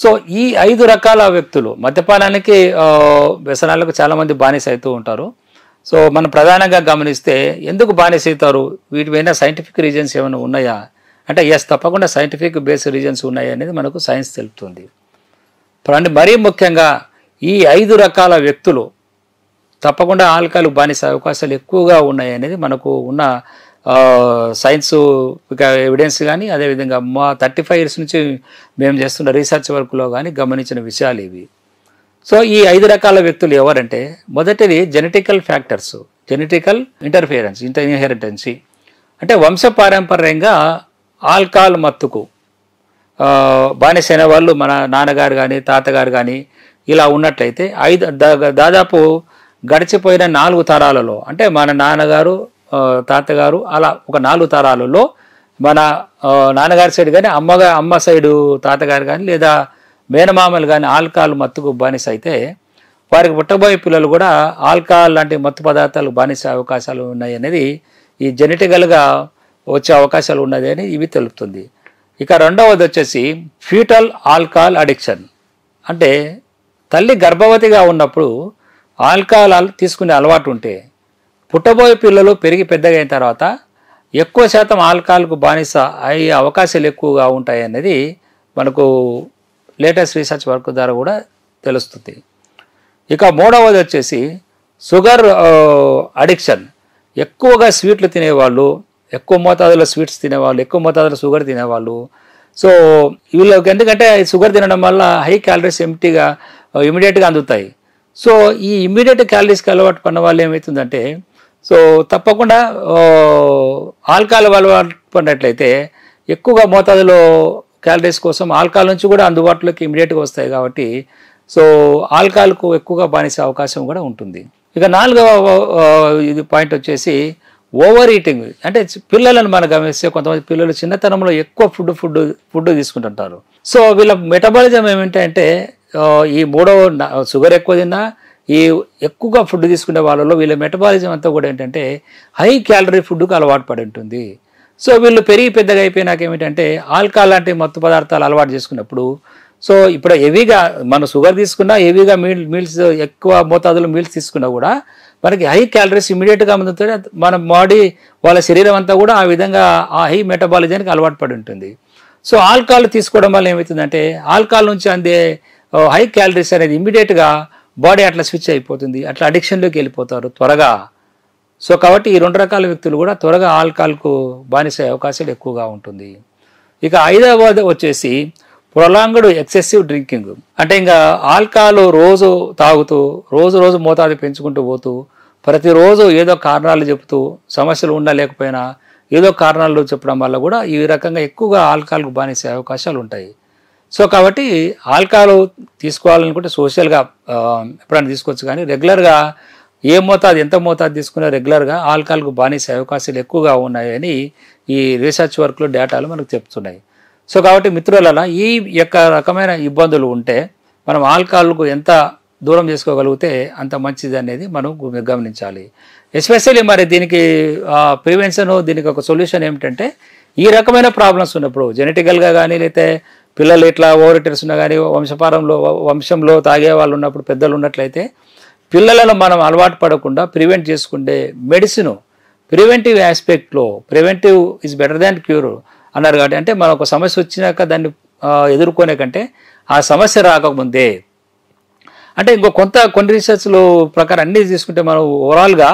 So ఈ 5 రకాల వ్యక్తులు మద్యపానానికి వ్యసనాలకు చాలామంది బానిస అవుతూ ఉంటారు. సో మనం ప్రధానంగా గమనిస్తే ఎందుకు బానిస అవుతారు, వీటి పైన సైంటిఫిక్ రీజన్స్ ఏమైనా ఉన్నాయా అంటే ఎస్, తప్పకుండా సైంటిఫిక్ బేస్డ్ రీజన్స్ ఉన్నాయి అనేది మనకు సైన్స్ తెలుపుతుంది. మరీ ముఖ్యంగా ఈ 5 రకాల వ్యక్తులు తప్పకుండా ఆల్కహాల్ బానిస అవకాశాలు ఎక్కువగా ఉన్నాయి అనేది మనకు ఉన్న సైన్స్ ఎవిడెన్స్ కానీ, అదేవిధంగా మా 35 years నుంచి మేము చేస్తున్న రీసెర్చ్ వర్క్లో కానీ గమనించిన విషయాలు ఇవి. సో ఈ 5 రకాల వ్యక్తులు ఎవరంటే, మొదటిది జెనెటికల్ ఫ్యాక్టర్స్, జెనెటికల్ ఇంటర్ఫియరెన్స్, ఇన్హెరిటెన్సీ అంటే వంశపారంపర్యంగా ఆల్కహాల్ మత్తుకు బానిసైన వాళ్ళు మన నాన్నగారు కానీ తాతగారు కానీ ఇలా ఉన్నట్లయితే దాదాపు గడిచిపోయిన 4 తరాలలో అంటే మన నాన్నగారు తాతగారు అలా ఒక 4 తరాలలో మన నాన్నగారి సైడ్ కానీ అమ్మ సైడు తాతగారు కానీ లేదా మేనమామలు కానీ ఆల్కహాల్ మత్తుకు బానిస అయితే వారికి పుట్టబోయే పిల్లలు కూడా ఆల్కహాల్ లాంటి మత్తు పదార్థాలు బానిస అవకాశాలు ఉన్నాయి అనేది ఈ జెనెటికల్గా వచ్చే అవకాశాలు ఉన్నది అని ఇవి తెలుపుతుంది. ఇక రెండవది వచ్చేసి ఫ్యూటల్ ఆల్కహాల్ అడిక్షన్ అంటే తల్లి గర్భవతిగా ఉన్నప్పుడు ఆల్కహాల్ తీసుకునే అలవాటు ఉంటే పుట్టబోయే పిల్లలు పెరిగి పెద్దగా అయిన తర్వాత ఎక్కువ శాతం ఆల్కహాల్కు బానిస అయ్యే అవకాశాలు ఎక్కువగా ఉంటాయి అనేది మనకు లేటెస్ట్ రీసెర్చ్ వర్క్ ద్వారా కూడా తెలుస్తుంది. ఇక మూడవది వచ్చేసి షుగర్ అడిక్షన్, ఎక్కువగా స్వీట్లు తినేవాళ్ళు, ఎక్కువ మోతాదులో స్వీట్స్ తినేవాళ్ళు, ఎక్కువ మోతాదులో షుగర్ తినేవాళ్ళు. సో వీళ్ళకి ఎందుకంటే షుగర్ తినడం వల్ల హై క్యాలరీస్ ఇమీడియట్గా అందుతాయి. సో ఈ ఇమ్మీడియట్ క్యాలరీస్కి అలవాటు పడిన వాళ్ళు ఏమవుతుందంటే, సో తప్పకుండా ఆల్కహాల్ అలవాటు పడినట్లయితే ఎక్కువగా మోతాదులో క్యాలరీస్ కోసం ఆల్కహాల్ నుంచి కూడా అందుబాటులోకి ఇమీడియట్గా వస్తాయి కాబట్టి సో ఆల్కహాల్కు ఎక్కువగా బానిస అవకాశం కూడా ఉంటుంది. ఇక 4వ ఇది పాయింట్ వచ్చేసి ఓవర్ ఈటింగ్ అంటే పిల్లలను మనం గమనిస్తే కొంతమంది పిల్లలు చిన్నతనంలో ఎక్కువ ఫుడ్ తీసుకుంటుంటారు. సో వీళ్ళ మెటబాలిజం ఏమిటంటే ఈ షుగర్ ఎక్కువ తిన్నా ఈ ఎక్కువగా ఫుడ్ తీసుకునే వాళ్ళలో వీళ్ళ మెటబాలిజం అంతా కూడా ఏంటంటే హై క్యాలరీ ఫుడ్కు అలవాటు పడి ఉంటుంది. సో వీళ్ళు పెరిగి పెద్దగా అయిపోయినాక ఏమిటంటే ఆల్కహాల్ లాంటి మత్తు పదార్థాలు అలవాటు చేసుకున్నప్పుడు సో ఇప్పుడు హెవీగా మనం షుగర్ తీసుకున్నా హెవీగా మీల్స్ ఎక్కువ మోతాదులో మీల్స్ తీసుకున్నా కూడా మనకి హై క్యాలరీస్ ఇమీడియట్గా అందుతుంది. మన బాడీ వాళ్ళ శరీరం అంతా కూడా ఆ విధంగా ఆ హై మెటబాలిజానికి అలవాటు పడి ఉంటుంది. సో ఆల్కహాల్ తీసుకోవడం వల్ల ఏమవుతుందంటే ఆల్కహాల్ నుంచి అందే హై క్యాలరీస్ అనేది ఇమీడియట్గా బాడీ అట్లా స్విచ్ అయిపోతుంది, అట్లా అడిక్షన్లోకి వెళ్ళిపోతారు త్వరగా. సో కాబట్టి ఈ 2 రకాల వ్యక్తులు కూడా త్వరగా ఆల్కహాల్కు బానిస అవకాశాలు ఎక్కువగా ఉంటుంది. ఇక 5వది వచ్చేసి ప్రొలాంగ్డ్ ఎక్సెసివ్ డ్రింకింగ్ అంటే ఇంకా ఆల్కహాల్ రోజు తాగుతూ రోజు మోతాదు పెంచుకుంటూ పోతూ ప్రతిరోజు ఏదో కారణాలు చెబుతూ సమస్యలు ఉన్నా లేకపోయినా ఏదో కారణాలు చెప్పడం వల్ల కూడా ఈ రకంగా ఎక్కువగా ఆల్కహాల్కు బానిసే అవకాశాలు ఉంటాయి. సో కాబట్టి ఆల్కహాల్ తీసుకోవాలనుకుంటే సోషల్గా ఎప్పుడైనా తీసుకోవచ్చు, కానీ రెగ్యులర్గా ఎంత మోతాదు తీసుకున్నా రెగ్యులర్గా ఆల్కహాల్కు బానిసే అవకాశాలు ఎక్కువగా ఉన్నాయని ఈ రీసెర్చ్ వర్క్లో డేటాలు మనకు చెప్తున్నాయి. సో కాబట్టి మిత్రులలా ఈ యొక్క రకమైన ఇబ్బందులు ఉంటే మనం ఆల్కహాల్కు ఎంత దూరం చేసుకోగలిగితే అంత మంచిది అనేది మనం గమనించాలి. ఎస్పెషల్లీ మరి దీనికి ప్రివెన్షన్, దీనికి ఒక సొల్యూషన్ ఏమిటంటే ఈ రకమైన ప్రాబ్లమ్స్ ఉన్నప్పుడు జెనెటికల్గా కానీ లేకపోతే పిల్లలు ఇట్లా ఓవర్ ఈటర్స్ ఉన్నా కానీ వంశంలో తాగే వాళ్ళు ఉన్నప్పుడు పెద్దలు ఉన్నట్లయితే పిల్లలను మనం అలవాటు పడకుండా ప్రివెంట్ చేసుకుంటే మెడిసిన్ ప్రివెంటివ్ ఆస్పెక్ట్లో preventive is better than cure అన్నారు. కాబట్టి అంటే మనం ఒక సమస్య వచ్చినాక దాన్ని ఎదుర్కొనే కంటే ఆ సమస్య రాకముందే అంటే కొన్ని రీసెర్చ్లు ప్రకారం అన్నీ తీసుకుంటే మనం ఓవరాల్గా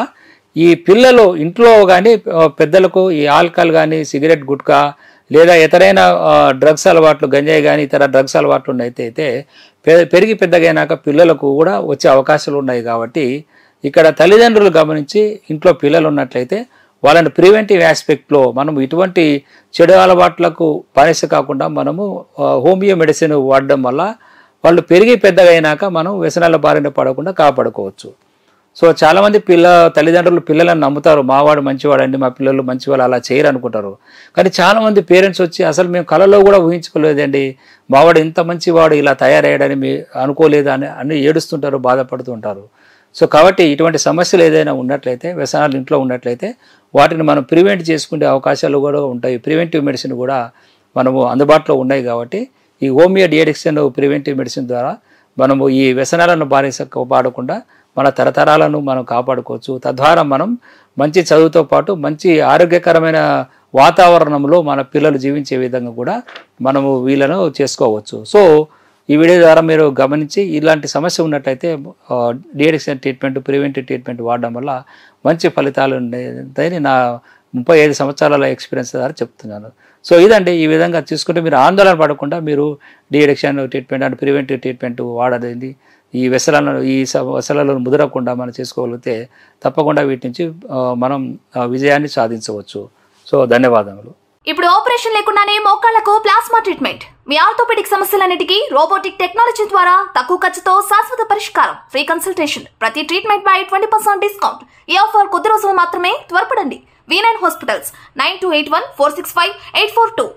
ఈ పిల్లలు ఇంట్లో కానీ పెద్దలకు ఈ ఆల్కహాల్ కానీ సిగరెట్ గుట్కా లేదా ఇతరైన డ్రగ్స్ అలవాట్లు గంజాయి కానీ ఇతర డ్రగ్స్ అలవాట్లు ఉన్నట్టయితే పెరిగి పెద్దగైనాక పిల్లలకు కూడా వచ్చే అవకాశాలు ఉన్నాయి. కాబట్టి ఇక్కడ తల్లిదండ్రులు గమనించి ఇంట్లో పిల్లలు ఉన్నట్లయితే వాళ్ళని ప్రివెంటివ్ ఆస్పెక్ట్లో మనం ఇటువంటి చెడు అలవాట్లకు బానిస కాకుండా మనము హోమియో మెడిసిన్ వాడడం వల్ల వాళ్ళు పెరిగి పెద్దగా అయినాక మనం వ్యసనాల బారిన పడకుండా కాపాడుకోవచ్చు. సో చాలామంది తల్లిదండ్రులు పిల్లలను నమ్ముతారు, మావాడు మంచివాడండి, మా పిల్లలు మంచివాళ్ళు, అలా చేయరు అనుకుంటారు. కానీ చాలామంది పేరెంట్స్ వచ్చి అసలు మేము కలలో కూడా ఊహించుకోలేదండి, మావాడు ఇంత మంచివాడు ఇలా తయారయ్యాడని అనుకోలేదు అని ఏడుస్తుంటారు, బాధపడుతుంటారు. సో కాబట్టి ఇటువంటి సమస్యలు ఏదైనా ఉన్నట్లయితే వ్యసనాలు ఇంట్లో ఉన్నట్లయితే వాటిని మనం ప్రివెంట్ చేసుకునే అవకాశాలు కూడా ఉంటాయి. ప్రివెంటివ్ మెడిసిన్ కూడా మనము అందుబాటులో ఉన్నాయి. కాబట్టి ఈ హోమియో డిఅడిక్షన్ ప్రివెంటివ్ మెడిసిన్ ద్వారా మనము ఈ వ్యసనాలను కాపాడకుండా మన తరతరాలను మనం కాపాడుకోవచ్చు. తద్వారా మనం మంచి చదువుతో పాటు మంచి ఆరోగ్యకరమైన వాతావరణంలో మన పిల్లలు జీవించే విధంగా కూడా మనము వీళ్ళను చేసుకోవచ్చు. సో ఈ వీడియో ద్వారా మీరు గమనించి ఇలాంటి సమస్య ఉన్నట్టయితే డిఅడిక్షన్ ట్రీట్మెంట్, ప్రివెంటివ్ ట్రీట్మెంట్ వాడడం వల్ల మంచి ఫలితాలు ఉంటాయని నా 35 సంవత్సరాల ఎక్స్పీరియన్స్ ద్వారా చెప్తున్నాను. సో ఇదండి, ఈ విధంగా చూసుకుంటే మీరు ఆందోళన పడకుండా మీరు deaddiction treatment and preventive treatment వాడదండి. ఈ వ్యసనాలను ముదరకుండా మనం చేసుకోగలిగితే తప్పకుండా వీటి నుంచి మనం విజయాన్ని సాధించవచ్చు. సో ధన్యవాదములు. ఇప్పుడు ఆపరేషన్ లేకుండానే మోకాళ్లకు ప్లాస్మా ట్రీట్మెంట్. మీ ఆర్థోపెడిక్ సమస్యలన్నిటికీ రోబోటిక్ టెక్నాలజీ ద్వారా తక్కువ ఖర్చుతో శాశ్వత పరిష్కారం. Free consultation. ప్రతి ట్రీట్మెంట్ పై 20% డిస్కౌంట్. ఈ ఆఫర్ కొద్ది రోజులు మాత్రమే. త్వరపడండి. V9 hospitals 9281465842.